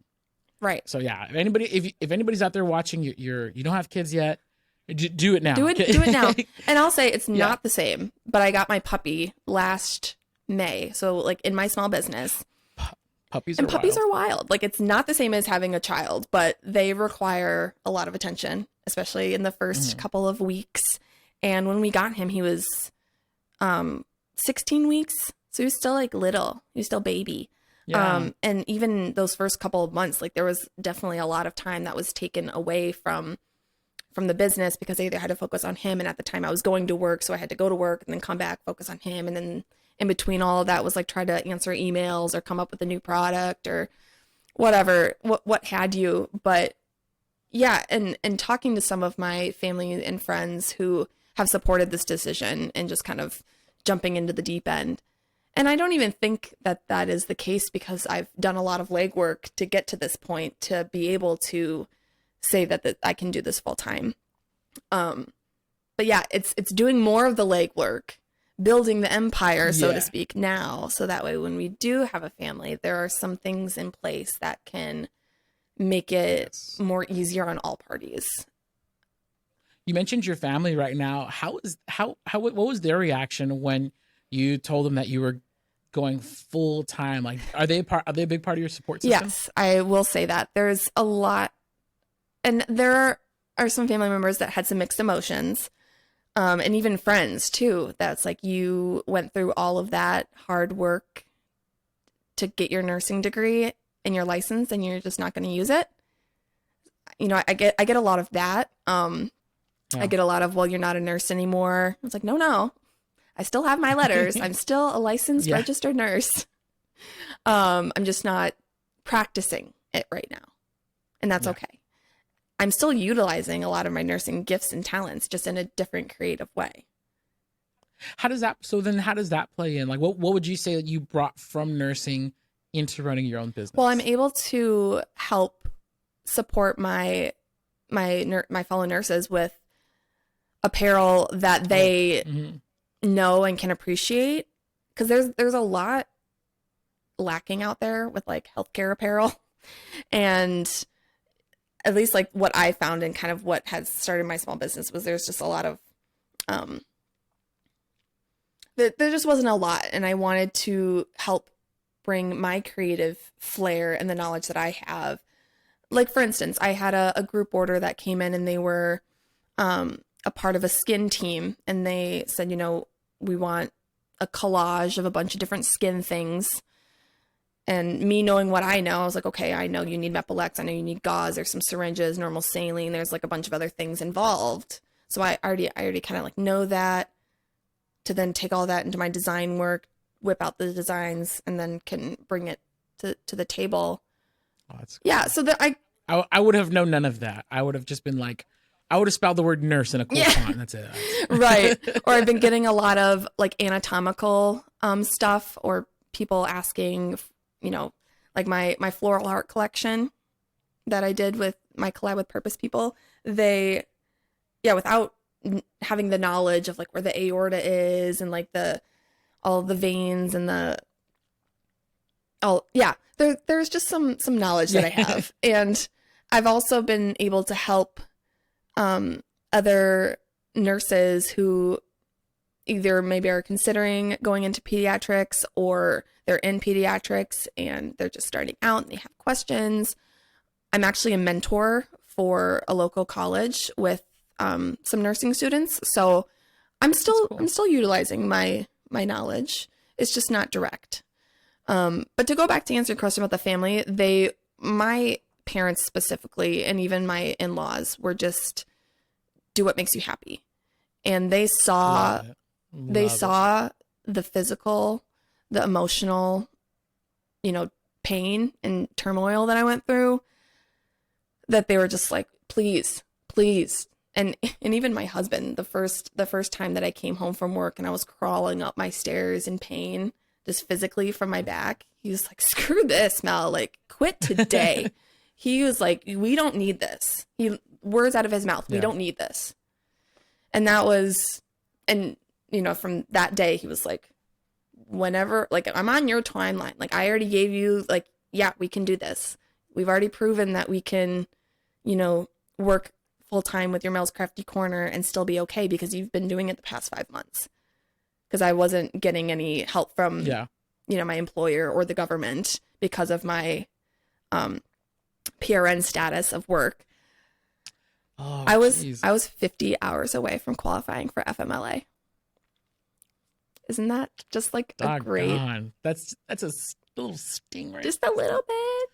Right. So yeah, if anybody's out there watching, you don't have kids yet, do it now. Do it now. And I'll say it's not the same, but I got my puppy last May. So like in my small business, puppies are wild. Like it's not the same as having a child, but they require a lot of attention, especially in the first couple of weeks. And when we got him, he was 16 weeks. So he was still like little. He was still baby. Yeah. And even those first couple of months, like there was definitely a lot of time that was taken away from the business, because I either had to focus on him, and at the time I was going to work, so I had to go to work and then come back, focus on him, and then in between all of that was like try to answer emails or come up with a new product or whatever, what had you. But yeah, and talking to some of my family and friends who have supported this decision and just kind of jumping into the deep end. And I don't even think that is the case, because I've done a lot of legwork to get to this point to be able to say that I can do this full time. But yeah, it's doing more of the legwork, building the empire, so Yeah. to speak, now. So that way, when we do have a family, there are some things in place that can make it Yes. more easier on all parties. You mentioned your family right now. What was their reaction when you told them that you were going full time? Like, are they a big part of your support system? Yes, I will say that. There's a lot, and there are some family members that had some mixed emotions, and even friends too. That's like, you went through all of that hard work to get your nursing degree and your license, and you're just not going to use it. You know, I get a lot of that. I get a lot of, well, you're not a nurse anymore. I was like, no, I still have my letters. I'm still a licensed Yeah. registered nurse. I'm just not practicing it right now. And that's Yeah. okay. I'm still utilizing a lot of my nursing gifts and talents, just in a different creative way. How does that play in? Like, what would you say that you brought from nursing into running your own business? Well, I'm able to help support my fellow nurses with apparel that they Mhm. know and can appreciate, because there's a lot lacking out there with like healthcare apparel. And at least like what I found and kind of what has started my small business was there's just a lot of there just wasn't a lot, and I wanted to help bring my creative flair and the knowledge that I have. Like, for instance, I had a group order that came in, and they were a part of a skin team, and they said, you know, we want a collage of a bunch of different skin things. And me knowing what I know, I was like, okay, I know you need Mepilex, I know you need gauze, there's some syringes, normal saline, there's like a bunch of other things involved. So I already kind of like know that, to then take all that into my design work, whip out the designs, and then can bring it to the table. Oh, that's Yeah, so I would have known none of that. I would have just been like, I would have spelled the word nurse in a cool font. That's it. right. Or I've been getting a lot of like anatomical stuff, or people asking, you know, like my floral art collection that I did with my collab with Purpose People. They, yeah, without having the knowledge of like where the aorta is and like all the veins and there's just some knowledge that I have. And I've also been able to help other nurses who either maybe are considering going into pediatrics, or they're in pediatrics and they're just starting out and they have questions. I'm actually a mentor for a local college with some nursing students. So I'm still utilizing my knowledge. It's just not direct. But to go back to answer your question about the family, my parents specifically, and even my in-laws, were just, do what makes you happy. And they saw the physical, the emotional, you know, pain and turmoil that I went through, that they were just like, please. And even my husband, the first time that I came home from work and I was crawling up my stairs in pain, just physically from my back, he was like, screw this, Mel, like, quit today. He was like, we don't need this. Words out of his mouth, we don't need this. And that was, and you know, from that day, he was like, whenever, like, I'm on your timeline. Like, I already gave you, like, yeah, we can do this. We've already proven that we can, you know, work full time with your Mel's Crafty Corner and still be okay, because you've been doing it the past 5 months. Because I wasn't getting any help from, you know, my employer or the government because of my PRN status of work. Oh, I was 50 hours away from qualifying for FMLA. Isn't that just like a great? That's a little sting, right? Just a little bit.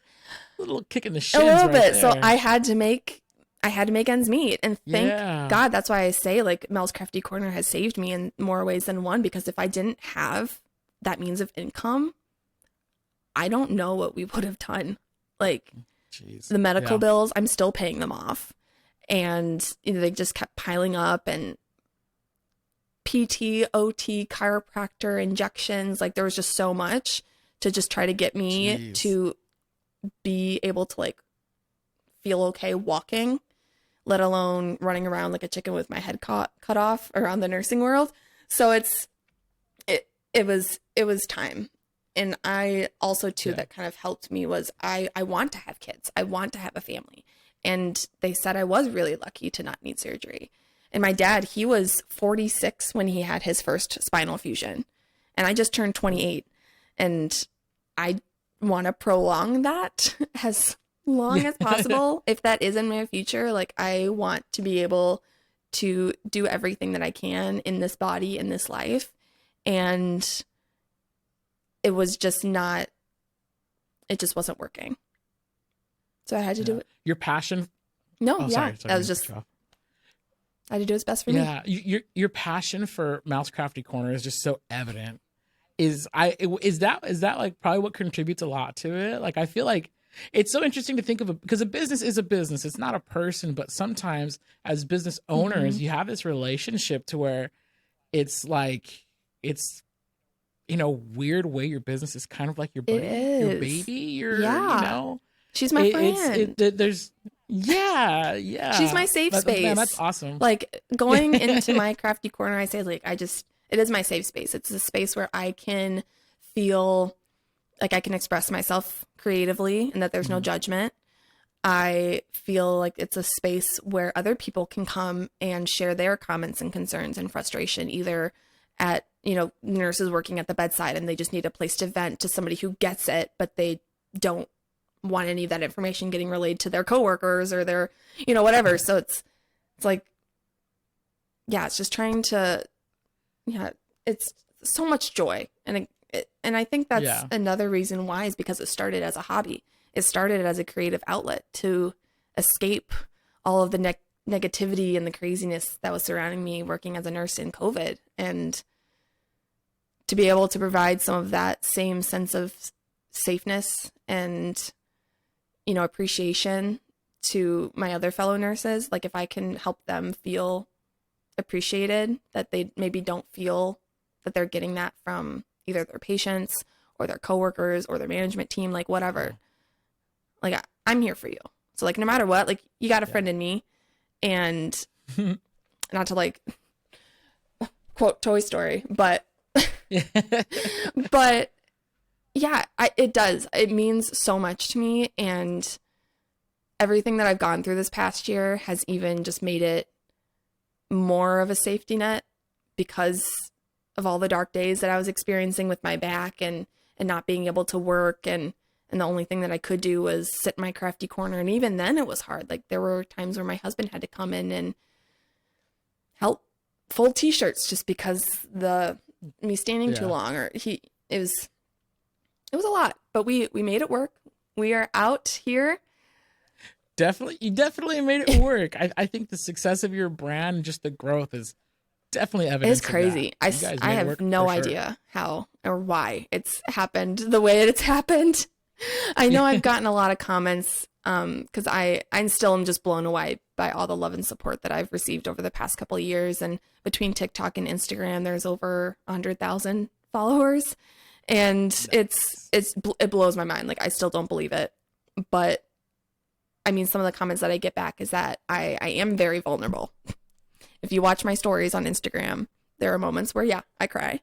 A little kick in the shins. A little right bit. there. So I had to make ends meet, and thank God. That's why I say, like, Mel's Crafty Corner has saved me in more ways than one, because if I didn't have that means of income, I don't know what we would have done. Like, the medical bills, I'm still paying them off. And you know, they just kept piling up, and PT, OT, chiropractor, injections. Like, there was just so much to just try to get me to be able to, like, feel okay walking, let alone running around like a chicken with my head cut off around the nursing world. So it's it was time. And I also too, Yeah. that kind of helped me was I want to have kids. I want to have a family. And they said I was really lucky to not need surgery. And my dad, he was 46 when he had his first spinal fusion. And I just turned 28. And I want to prolong that as long as possible. If that is in my future, like I want to be able to do everything that I can in this body, in this life. And it was just not, it just wasn't working. So I had to do it. Your passion. No, Oh, yeah. sorry. That was just, I had to do what's best for me. Yeah. Your passion for Mal's Crafty Corner is just so evident. Is that like probably what contributes a lot to it? Like, I feel like it's so interesting to think of it because a business is a business. It's not a person, but sometimes as business owners, you have this relationship to where it's like, it's, in a weird way, your business is kind of like your buddy, your baby, you know, she's my friend. There's, yeah. She's my safe space. Man, that's awesome. Like going into my crafty corner, I say like, it is my safe space. It's a space where I can feel like I can express myself creatively and that there's no judgment. I feel like it's a space where other people can come and share their comments and concerns and frustration, either at, nurses working at the bedside and they just need a place to vent to somebody who gets it, but they don't want any of that information getting relayed to their coworkers or their, whatever. So it's like, yeah, it's just trying to, it's so much joy. And I think that's another reason why is because it started as a hobby. It started as a creative outlet to escape all of the negativity and the craziness that was surrounding me working as a nurse in COVID, and to be able to provide some of that same sense of safeness and, appreciation to my other fellow nurses. Like if I can help them feel appreciated, that they maybe don't feel that they're getting that from either their patients or their coworkers or their management team, like whatever. Like I'm here for you. So like no matter what, like you got a friend in me, and not to like quote Toy Story, but but yeah, it does. It means so much to me, and everything that I've gone through this past year has even just made it more of a safety net because of all the dark days that I was experiencing with my back and not being able to work, and the only thing that I could do was sit in my crafty corner. And even then it was hard. Like there were times where my husband had to come in and help fold t-shirts just because me standing too long, or it was a lot, but we made it work. We are out here. You definitely made it work. I think the success of your brand and just the growth is definitely evidence. It's crazy. I have no idea how or why it's happened the way it's happened. I know I've gotten a lot of comments because I still am just blown away by all the love and support that I've received over the past couple of years. And between TikTok and Instagram, there's over 100,000 followers, and it blows my mind. Like I still don't believe it, but I mean, some of the comments that I get back is that I am very vulnerable. If you watch my stories on Instagram, there are moments where I cry,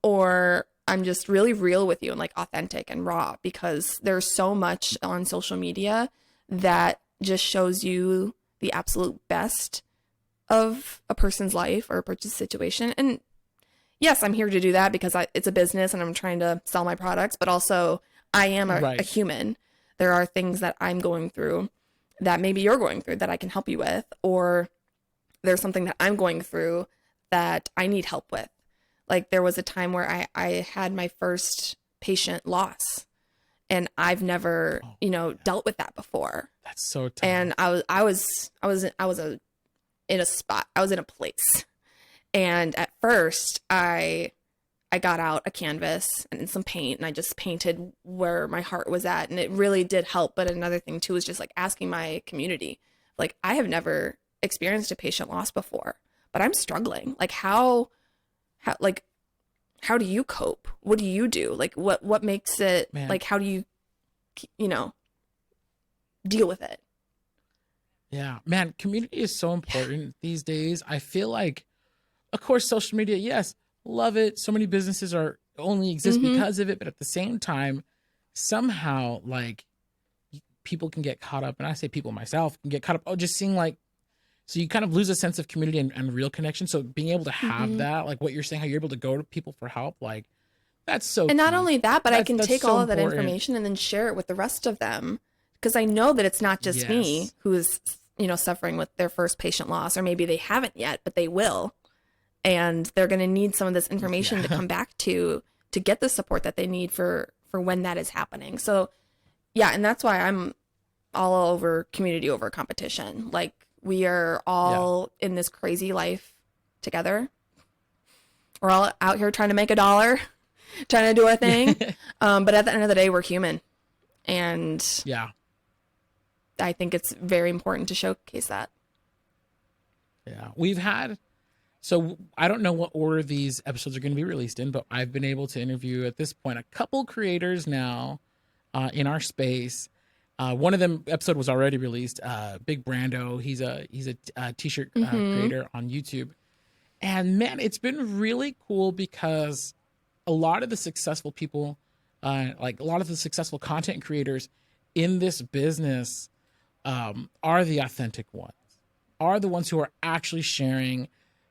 or I'm just really real with you and like authentic and raw, because there's so much on social media that just shows you the absolute best of a person's life or a person's situation. And yes, I'm here to do that because it's a business and I'm trying to sell my products, but also I am a human. There are things that I'm going through that maybe you're going through that I can help you with, or there's something that I'm going through that I need help with. Like there was a time where I had my first patient loss, and I've never, dealt with that before. That's so tough. And I was in a place. And at first I got out a canvas and some paint, and I just painted where my heart was at, and it really did help. But another thing too is just like asking my community, like I have never experienced a patient loss before, but I'm struggling. Like how do you cope? What do you do? Like what makes it, like, how do you deal with it? Yeah, man, community is so important these days. I feel like, of course, social media, yes, love it. So many businesses are only exist because of it, but at the same time, somehow like people can get caught up, and I say people myself can get caught up just seeing like, so you kind of lose a sense of community and real connection. So being able to have that, like what you're saying, how you're able to go to people for help, like that's so And not key. only that, but I can take so all of that important. information and then share it with the rest of them, because I know that it's not just me Yes. who's, you know, suffering with their first patient loss, or maybe they haven't yet, but they will. And they're going to need some of this information to come back to get the support that they need for when that is happening. So yeah, and that's why I'm all over community over competition. Like, we are all in this crazy life together. We're all out here trying to make a dollar, trying to do our thing. But at the end of the day, we're human. And Yeah. I think it's very important to showcase that. Yeah. We've had, so I don't know what order these episodes are going to be released in, but I've been able to interview at this point a couple creators now in our space. One of them episode was already released. Big Brando. He's a t-shirt creator on YouTube. And man, it's been really cool because a lot of the successful people, like a lot of the successful content creators in this business, are the authentic ones, are the ones who are actually sharing,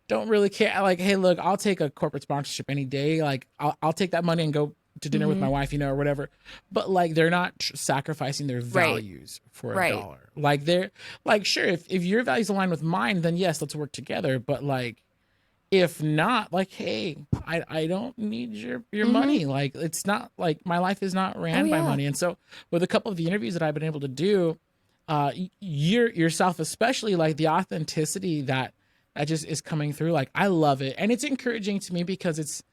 don't really care. Like, hey, look, I'll take a corporate sponsorship any day. Like, I'll take that money and go to dinner with my wife, you know, or whatever. But like, they're not sacrificing their values for a dollar. Like, they're like, sure, if your values align with mine, then yes, let's work together. But like, if not, like, hey, I don't need your money. Like, it's not like my life is not ran by money. And so with a couple of the interviews that I've been able to do, yourself especially, like the authenticity that just is coming through, like I love it. And it's encouraging to me because it's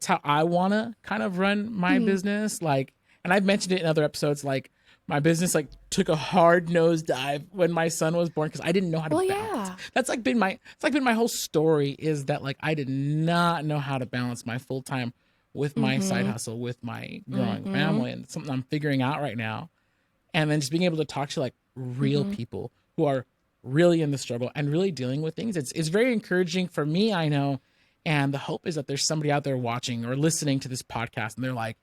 how I want to kind of run my business. Like, and I've mentioned it in other episodes, like my business like took a hard nosedive when my son was born because I didn't know how to balance. That's like been my whole story, is that like I did not know how to balance my full time with my side hustle, with my growing family, and it's something I'm figuring out right now. And then just being able to talk to like real people who are really in the struggle and really dealing with things. It's very encouraging for me, I know. And the hope is that there's somebody out there watching or listening to this podcast and they're like,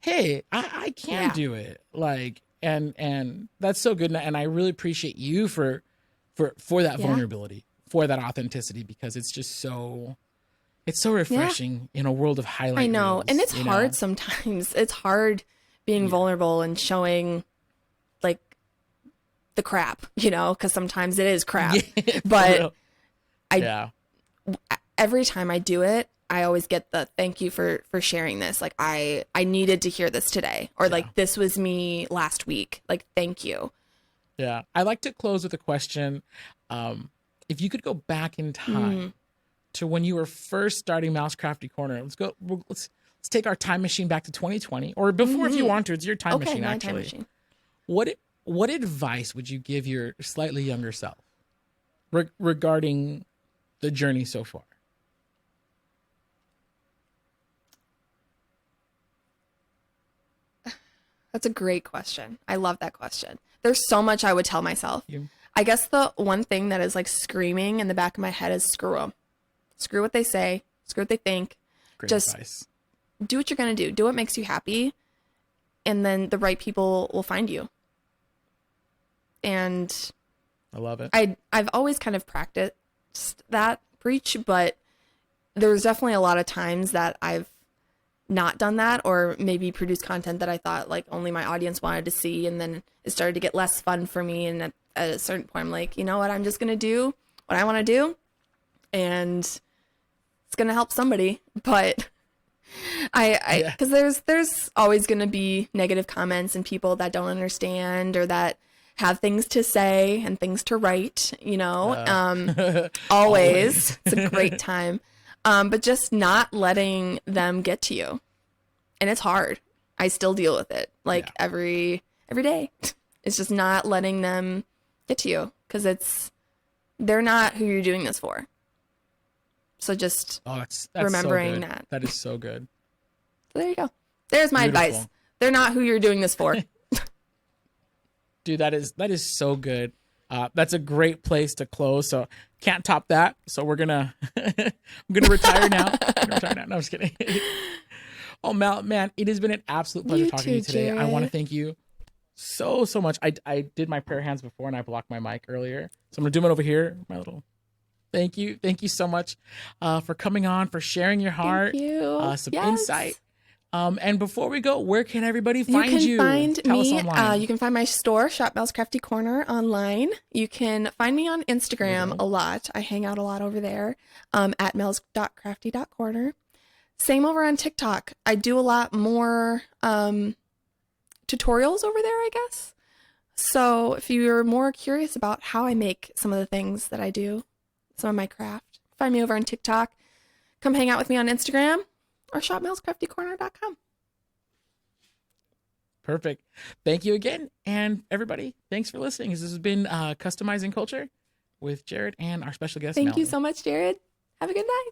hey, I can do it. Like, and that's so good. And I really appreciate you for that vulnerability, for that authenticity, because it's just so, it's so refreshing in a world of highlight I know. reels, And it's hard sometimes. It's hard being vulnerable and showing like the crap, you know, because sometimes it is crap. But every time I do it, I always get the thank you for sharing this. Like, I needed to hear this today, or like, this was me last week. Like, thank you. Yeah. I like to close with a question. If you could go back in time to when you were first starting Mal's Crafty Corner, let's take our time machine back to 2020, or before if you want to. It's your time machine, my actually. time machine. What advice would you give your slightly younger self regarding the journey so far? That's a great question. I love that question. There's so much I would tell myself. I guess the one thing that is like screaming in the back of my head is screw them. Screw what they say. Screw what they think. Great Just advice. do what you're going to do. Do what makes you happy. And then the right people will find you. And I love it. I've always kind of practiced that preach, but there's definitely a lot of times that I've not done that, or maybe produced content that I thought like only my audience wanted to see, and then it started to get less fun for me. And at a certain point, I'm like, you know what? I'm just gonna do what I want to do, and it's gonna help somebody. But because there's always gonna be negative comments and people that don't understand or that have things to say and things to write. You know, always. It's a great time. But just not letting them get to you. And it's hard. I still deal with it like every day. It's just not letting them get to you, because they're not who you're doing this for. So just that's remembering so good. that. That is so good. So there you go. There's my advice. They're not who you're doing this for. Dude, that is so good. That's a great place to close. So can't top that. So we're gonna I'm gonna retire now. No, I'm just kidding. Oh, Mel, man, it has been an absolute pleasure talking to you today. Jared. I want to thank you so much. I did my prayer hands before and I blocked my mic earlier, so I'm gonna do it over here. My little thank you so much for coming on, for sharing your heart, Thank you. some insight. And before we go, where can everybody find you? You can find Tell us me. online. You can find my store, Shop Mel's Crafty Corner, online. You can find me on Instagram a lot. I hang out a lot over there at mels.crafty.corner. Same over on TikTok. I do a lot more tutorials over there, I guess. So if you're more curious about how I make some of the things that I do, some of my craft, find me over on TikTok. Come hang out with me on Instagram or shopmelscraftycorner.com. Perfect. Thank you again. And everybody, thanks for listening. This has been Customizing Culture with Jared and our special guest, Thank Melanie. you so much, Jared. Have a good night.